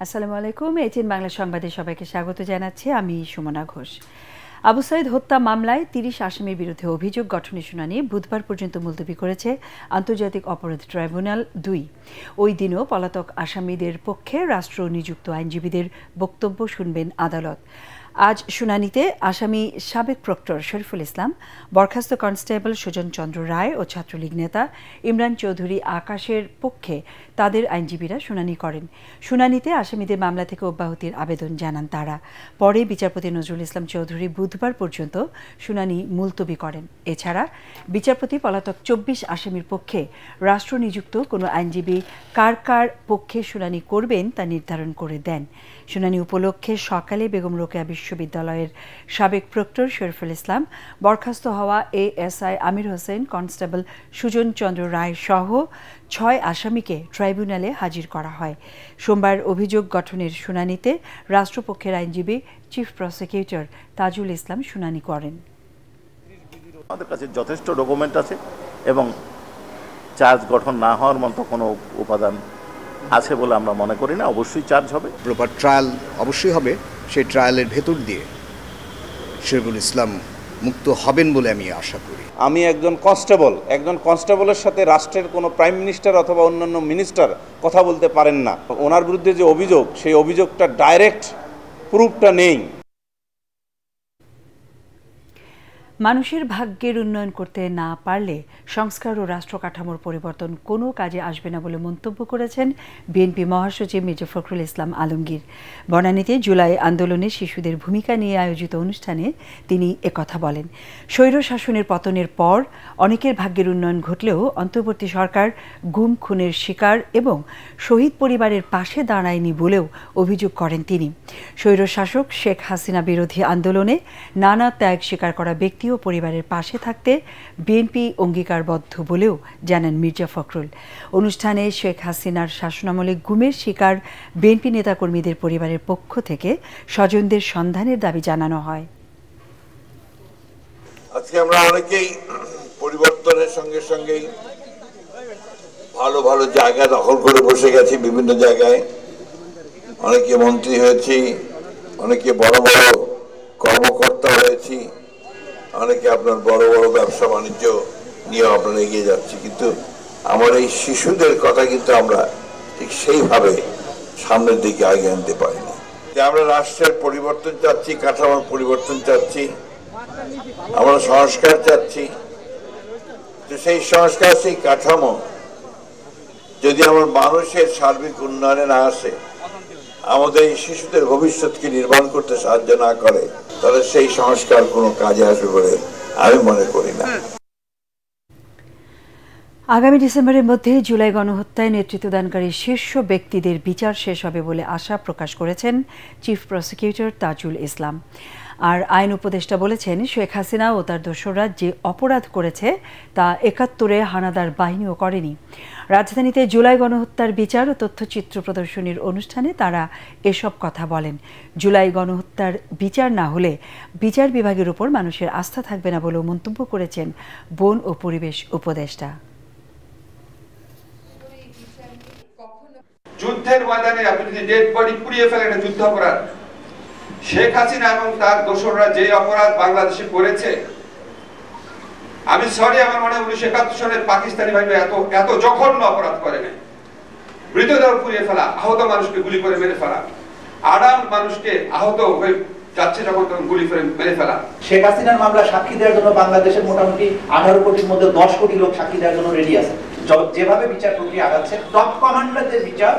আসসালামু আলাইকুম। এটিএন বাংলা সংবাদে সবাইকে স্বাগত জানাচ্ছি। আমি সুমনা ঘোষ। আবু সাইদ হত্যা মামলায় ৩০ আসামির বিরুদ্ধে অভিযোগ গঠনের শুনানি বুধবার পর্যন্ত মুলতবি করেছে আন্তর্জাতিক অপরাধ ট্রাইব্যুনাল ২। ওই দিনও পলাতক আসামিদের পক্ষে রাষ্ট্র নিযুক্ত আইনজীবীদের বক্তব্য শুনবেন আদালত। আজ শুনানিতে আসামি সাবেক প্রক্টর শরীফুল ইসলাম, বরখাস্ত কনস্টেবল সুজন চন্দ্র রায় ও ছাত্রলীগ নেতা ইমরান চৌধুরী আকাশের পক্ষে তাদের আইনজীবীরা শুনানি করেন। শুনানিতে আসামিদের মামলা থেকে অব্যাহতির আবেদন জানান তারা। পরে বিচারপতি নজরুল ইসলাম চৌধুরী বুধবার পর্যন্ত শুনানি মুলতবি করেন। এছাড়া বিচারপতি পলাতক ২৪ আসামির পক্ষে রাষ্ট্র নিযুক্ত কোনো আইনজীবী কার কার পক্ষে শুনানি করবেন তা নির্ধারণ করে দেন। শুনানি উপলক্ষে সকালে বেগম রোকেয়া বিশ্ববিদ্যালয়ের সাবেক প্রক্টর শরীফুল ইসলাম, বরখাস্ত হওয়া এএসআই আমির হোসেন, কনস্টেবল সুজন চন্দ্র রায় সহ ৬ আসামিকে ট্রাইব্যুনালে হাজির করা হয়। সোমবার অভিযোগ গঠনের শুনানিতে রাষ্ট্রপক্ষের আইনজীবী চিফ প্রসিকিউটর তাজুল ইসলাম শুনানি করেন। আমাদের কাছে যথেষ্ট ডকুমেন্ট আছে এবং চার্জ গঠন না হওয়ার মতো কোনো উপাদান আছে বলে আমরা মনে করি না। অবশ্যই চার্জ হবে, প্রপার ট্রায়াল অবশ্যই হবে। সেই ট্রায়ালের ভেতর দিয়ে শরীফুল ইসলাম মুক্ত হবেন বলে আমি আশা করি। আমি একজন কনস্টেবলের সাথে রাষ্ট্রের কোনো প্রাইম মিনিস্টার অথবা অন্যান্য মিনিস্টার কথা বলতে পারেন না। ওনার বিরুদ্ধে যে অভিযোগ, সেই অভিযোগটা ডাইরেক্ট প্রুফটা নেই। মানুষের ভাগ্যের উন্নয়ন করতে না পারলে সংস্কার ও রাষ্ট্র কাঠামোর পরিবর্তন কোনো কাজে আসবে না বলে মন্তব্য করেছেন বিএনপি মহাসচিব মির্জা ফখরুল ইসলাম আলমগীর। বনানীতে জুলাই আন্দোলনে শিশুদের ভূমিকা নিয়ে আয়োজিত অনুষ্ঠানে তিনি একথা বলেন। স্বৈর শাসনের পতনের পর অনেকের ভাগ্যের উন্নয়ন ঘটলেও অন্তর্বর্তী সরকার গুম খুনের শিকার এবং শহীদ পরিবারের পাশে দাঁড়ায়নি বলেও অভিযোগ করেন তিনি। স্বৈর শাসক শেখ হাসিনা বিরোধী আন্দোলনে নানা ত্যাগ স্বীকার করা ব্যক্তি ও পরিবারের পাশে থাকতে বিএনপি অঙ্গীকারবদ্ধ বলেও জানান মির্জা ফখরুল। অনুষ্ঠানে শেখ হাসিনার শাসনামলে গুমের শিকার বিএনপি নেতাকর্মীদের পরিবারের পক্ষ থেকে স্বজনদের সন্ধানের দাবি জানানো হয়। আজকে আমরা অনেকেই পরিবর্তনের সঙ্গে সঙ্গেই ভালো ভালো জায়গা দখল করে বসে গেছি। বিভিন্ন জায়গায় অনেকে মন্ত্রী হয়েছি, অনেকে বড় বড় কর্মকর্তা হয়েছি, অনেকে আপনার বড় বড় ব্যবসা বাণিজ্য নিয়ে আপনারা এগিয়ে যাচ্ছি। কিন্তু আমার এই শিশুদের কথা কিন্তু আমরা ঠিক সেইভাবে সামনের দিকে এগিয়ে আনতে পারিনি। আমরা রাষ্ট্রের পরিবর্তন চাচ্ছি, কাঠামোর পরিবর্তন চাচ্ছি, আমরা সংস্কার চাচ্ছি। তো সেই সংস্কার, সেই কাঠামো যদি আমার মানুষের সার্বিক উন্নয়নে না আসে, আমাদের এই শিশুদের ভবিষ্যৎকে নির্মাণ করতে সাহায্য না করে, তাহলে সেই সংস্কার কোনো কাজে আসবে বলে আমি মনে করি না। আগামী ডিসেম্বরের মধ্যে জুলাই গণহত্যায় নেতৃত্বদানকারী শীর্ষ ব্যক্তিদের বিচার শেষ হবে বলে আশা প্রকাশ করেছেন চিফ প্রসিকিউটর তাজুল ইসলাম। আর আইন উপদেষ্টা বলেছেন, শেখ হাসিনা ও তার দোসররা যে অপরাধ করেছে তা ৭১-এ হানাদার বাহিনীও করেনি। রাজধানীতে জুলাই গণহত্যার বিচার ও তথ্যচিত্র প্রদর্শনীর অনুষ্ঠানে তারা এসব কথা বলেন। জুলাই গণহত্যার বিচার না হলে বিচার বিভাগের উপর মানুষের আস্থা থাকবে না বলেও মন্তব্য করেছেন বন ও পরিবেশ উপদেষ্টা। যুদ্ধের ময়দানে আপনি যদি ডেড বডি পুড়িয়ে ফেলেন, যুদ্ধাপরাধ। শেখ হাসিনা এবং তার দোসররা যে অপরাধ বাংলাদেশে করেছে, আমি সরি, আমার মনে হয় ১৯৭১ সালের পাকিস্তানি বাহিনী এত জঘন্য অপরাধ করে নাই। মৃতদেহ পুড়িয়ে ফেলা, আহত মানুষকে গুলি করে মেরে ফেলা, আড়াল মানুষকে আহত হয়ে যাচ্ছে যখন তখন গুলি করে মেরে ফেলা। শেখ হাসিনার মামলা সাক্ষী দেওয়ার জন্য বাংলাদেশের মোটামুটি ১৮ কোটির মধ্যে ১০ কোটি লোক সাক্ষী দেওয়ার জন্য রেডি আছে। যেভাবে বিচার প্রক্রিয়া আগাচ্ছে, টপ কমান্ডারদের বিচার,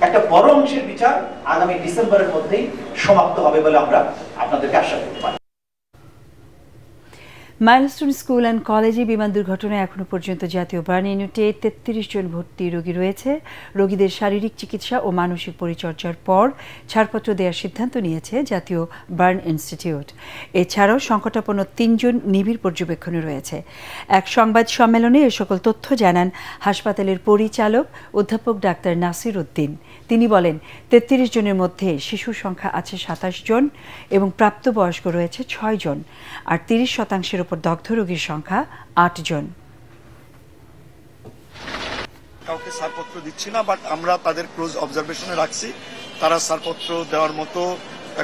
একটা বড় অংশের বিচার আগামী ডিসেম্বরের মধ্যেই সমাপ্ত হবে বলে আমরা আপনাদেরকে আশা করতে পারি। মাইলস্টোন স্কুল অ্যান্ড কলেজে বিমান দুর্ঘটনায় এখনো পর্যন্ত জাতীয় বার্ন ইউনিটে ৩৩ জন ভর্তি রোগী রয়েছে। রোগীদের শারীরিক চিকিৎসা ও মানসিক পরিচর্যার পর ছাড়পত্র দেওয়ার সিদ্ধান্ত নিয়েছে জাতীয় বার্ন ইনস্টিটিউট। এছাড়াও সংকটাপন্ন ৩ জন নিবিড় পর্যবেক্ষণে রয়েছে। এক সংবাদ সম্মেলনে এ সকল তথ্য জানান হাসপাতালের পরিচালক অধ্যাপক ডাক্তার নাসির উদ্দিন। তিনি বলেন, ৩৩ জনের মধ্যে শিশুর সংখ্যা আছে ২৭ জন এবং প্রাপ্তবয়স্ক রয়েছে ৬ জন, আর ৩০% উপর দগ্ধ রোগীর সংখ্যা ৮ জন। কাউকে ছাড়পত্র দিচ্ছি না, বাট আমরা তাদের ক্লোজ অবজারভেশনে রাখছি। তারা ছাড়পত্র দেওয়ার মতো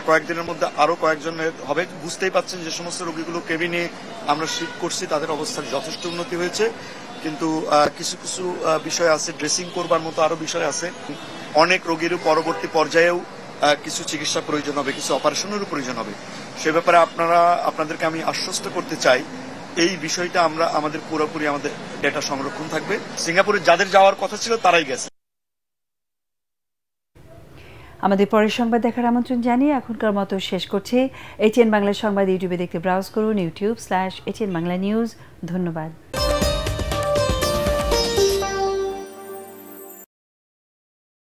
কয়েকদিনের মধ্যে আরো কয়েকজন হবে। বুঝতেই পাচ্ছেন যে সমস্ত রোগীগুলো কেবিনে আমরা শিফট করছি, তাদের অবস্থার যথেষ্ট উন্নতি হয়েছে, কিন্তু কিছু কিছু বিষয় আছে, ড্রেসিং করবার মতো আরো বিষয় আছে। অনেক রোগীর পরবর্তী পর্যায়েও কিছু চিকিৎসা প্রয়োজন হবে, কিছু অপারেশনেরও প্রয়োজন হবে। সে ব্যাপারে আপনাদেরকে আমি আশ্বস্ত করতে চাই, এই বিষয়টা আমরা আমাদের পুরোপুরি আমাদের ডেটা সংরক্ষণ থাকবে। সিঙ্গাপুরে যাদের যাওয়ার কথা ছিল তারাই গেছে। আমাদের পরের সংবাদ দেখার আমন্ত্রণ জানিয়ে এখনকার মতো শেষ করছি। এটিএন বাংলা সংবাদ ইউটিউবে দেখতে ব্রাউজ করুন youtube/ATN Bangla News। ধন্যবাদ।